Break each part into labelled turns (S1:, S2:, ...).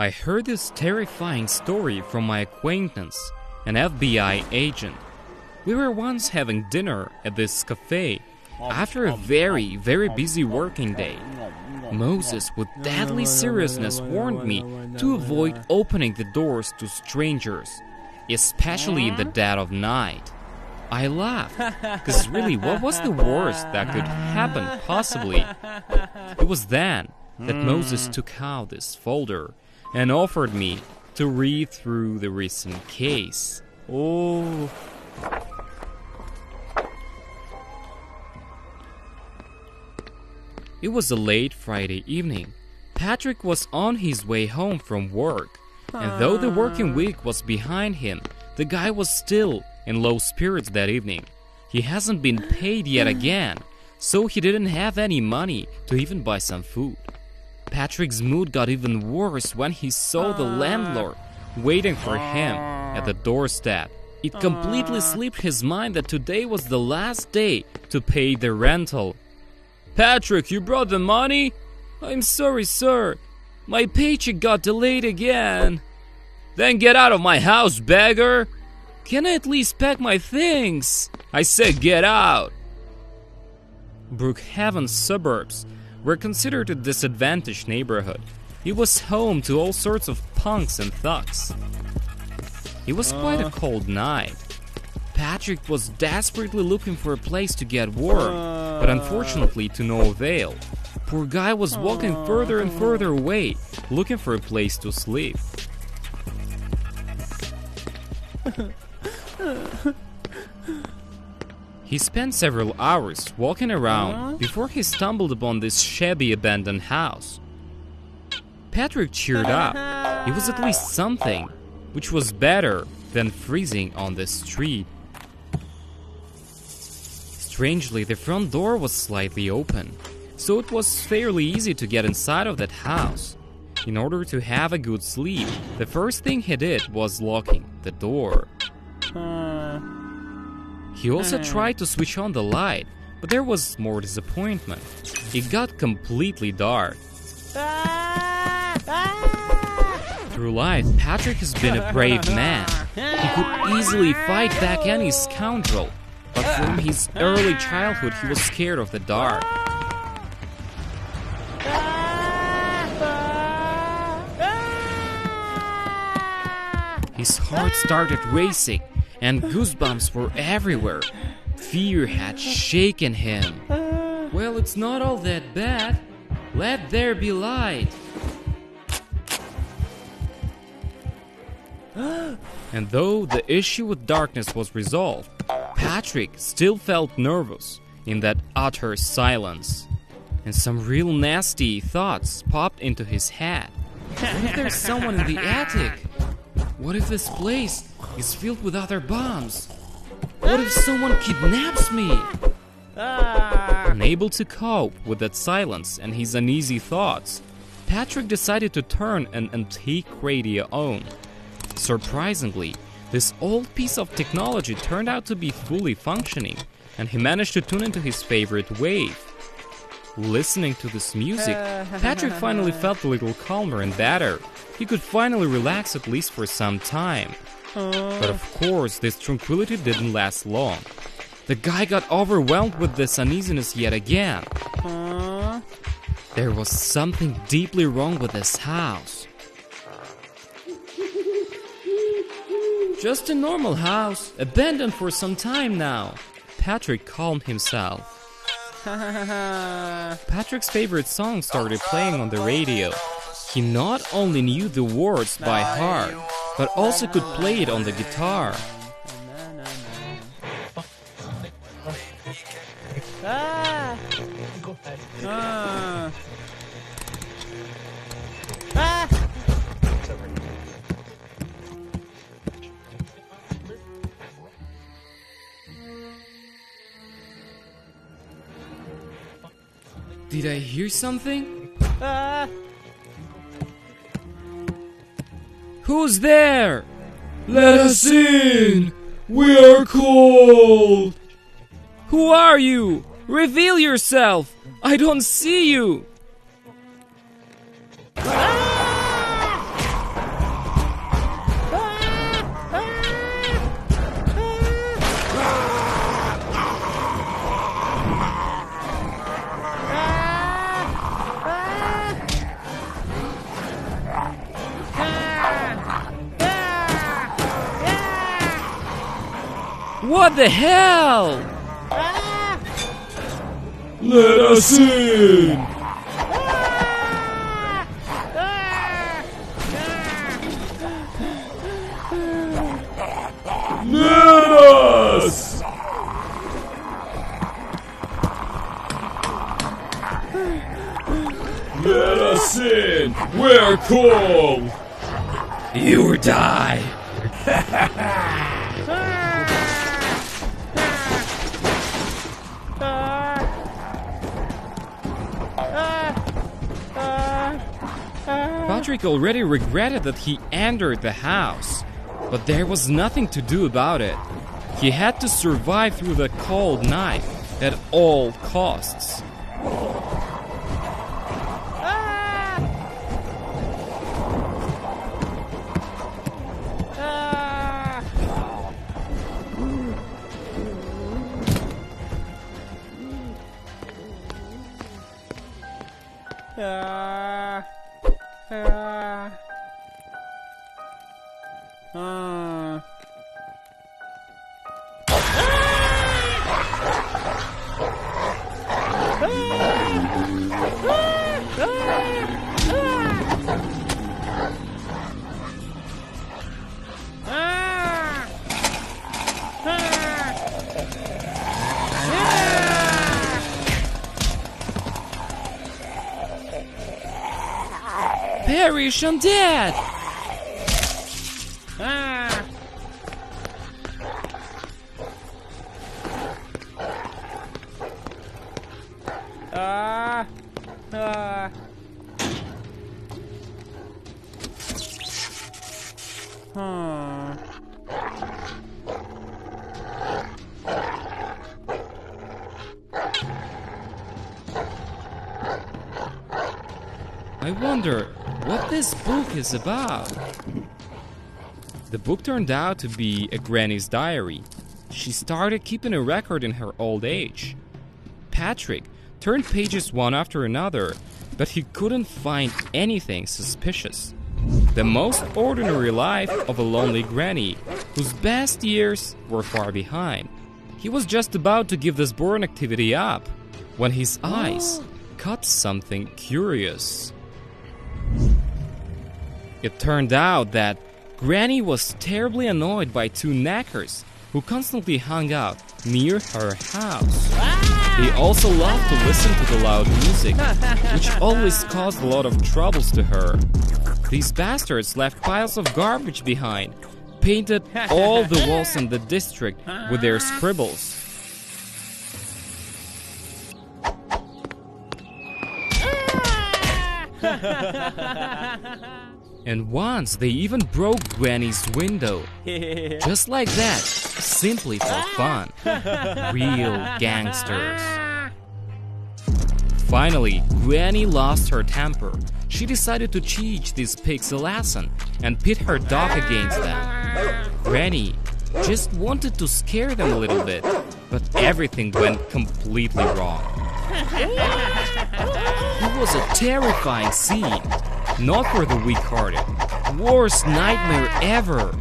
S1: I heard this terrifying story from my acquaintance, an FBI agent. We were once having dinner at this cafe after a very busy working day. Moses, with deadly seriousness, warned me to avoid opening the doors to strangers, especially in the dead of night. I laughed, because really, what was the worst that could happen, possibly? It was then that Moses took out this folder and offered me to read through the recent case. Oh. It was a late Friday evening. Patrick was on his way home from work, and though the working week was behind him, the guy was still in low spirits that evening. He hasn't been paid yet again, so he didn't have any money to even buy some food. Patrick's mood got even worse when he saw the landlord waiting for him at the doorstep. It completely slipped his mind that today was the last day to pay the rental. "Patrick, you brought the money?" "I'm sorry, sir. My paycheck got delayed again." "Then get out of my house, beggar!" "Can I at least pack my things?" "I said get out!" Brookhaven's suburbs were considered a disadvantaged neighborhood. It was home to all sorts of punks and thugs. It was quite a cold night. Patrick was desperately looking for a place to get warm, but unfortunately to no avail. Poor guy was walking further and further away, looking for a place to sleep. He spent several hours walking around before he stumbled upon this shabby abandoned house. Patrick cheered up. It was at least something, which was better than freezing on the street. Strangely, the front door was slightly open, so it was fairly easy to get inside of that house. In order to have a good sleep, the first thing he did was locking the door. He also tried to switch on the light, but there was more disappointment. It got completely dark. Through life, Patrick has been a brave man. He could easily fight back any scoundrel, but from his early childhood he was scared of the dark. His heart started racing, and goosebumps were everywhere. Fear had shaken him. "Well, it's not all that bad. Let there be light." And though the issue with darkness was resolved, Patrick still felt nervous in that utter silence. And some real nasty thoughts popped into his head. What if there's someone in the attic? What if this place is filled with other bombs? What if someone kidnaps me? Unable to cope with that silence and his uneasy thoughts, Patrick decided to turn an antique radio on. Surprisingly, this old piece of technology turned out to be fully functioning, and he managed to tune into his favorite wave. Listening to this music, Patrick finally felt a little calmer and better. He could finally relax at least for some time. But of course, this tranquility didn't last long. The guy got overwhelmed with this uneasiness yet again. There was something deeply wrong with this house. "Just a normal house, abandoned for some time now," Patrick calmed himself. Patrick's favorite song started playing on the radio. He not only knew the words by heart, but also could play it on the guitar. Did I hear something? Who's there? "Let us in! We are cold!" "Who are you? Reveal yourself! I don't see you!" What the hell?
S2: Let us in! Let us! Let us in! We're cool!
S1: You die! Patrick already regretted that he entered the house, but there was nothing to do about it. He had to survive through the cold night at all costs. Perish, I'm dead! I wonder what this book is about. The book turned out to be a granny's diary. She started keeping a record in her old age. Patrick turned pages one after another, but he couldn't find anything suspicious. The most ordinary life of a lonely granny whose best years were far behind. He was just about to give this boring activity up when his eyes caught something curious. It turned out that Granny was terribly annoyed by two knackers who constantly hung out near her house. They also loved to listen to the loud music, which always caused a lot of troubles to her. These bastards left piles of garbage behind, painted all the walls in the district with their scribbles. And once they even broke Granny's window. Just like that, simply for fun. Real gangsters. Finally, Granny lost her temper. She decided to teach these pigs a lesson and pit her dog against them. Granny just wanted to scare them a little bit, but everything went completely wrong. It was a terrifying scene. Not for the weak-hearted. Worst nightmare ever.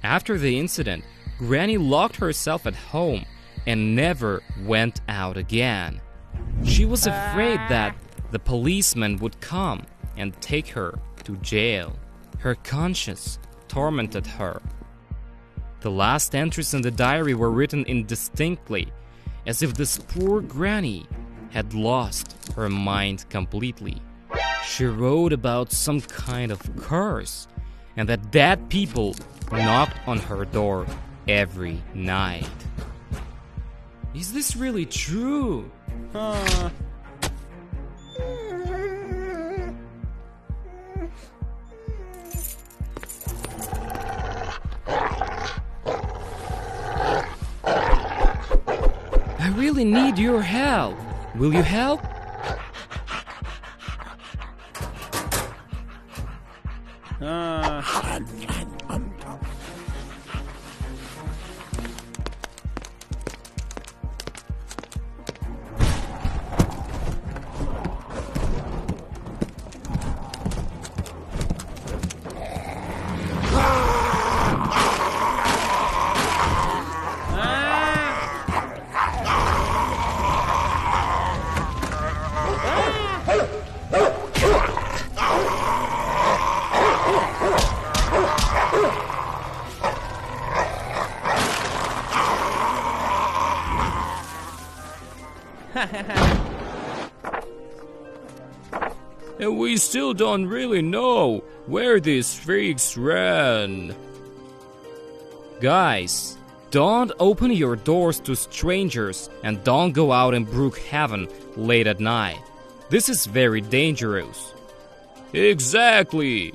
S1: After the incident, Granny locked herself at home and never went out again. She was afraid that the policeman would come and take her to jail. Her conscience tormented her. The last entries in the diary were written indistinctly, as if this poor Granny had lost her mind completely. She wrote about some kind of curse, and that dead people knocked on her door every night. Is this really true? I really need your help. Will you help?
S2: we still don't really know where these freaks ran.
S1: Guys, don't open your doors to strangers and don't go out in Brookhaven late at night. This is very dangerous.
S2: Exactly.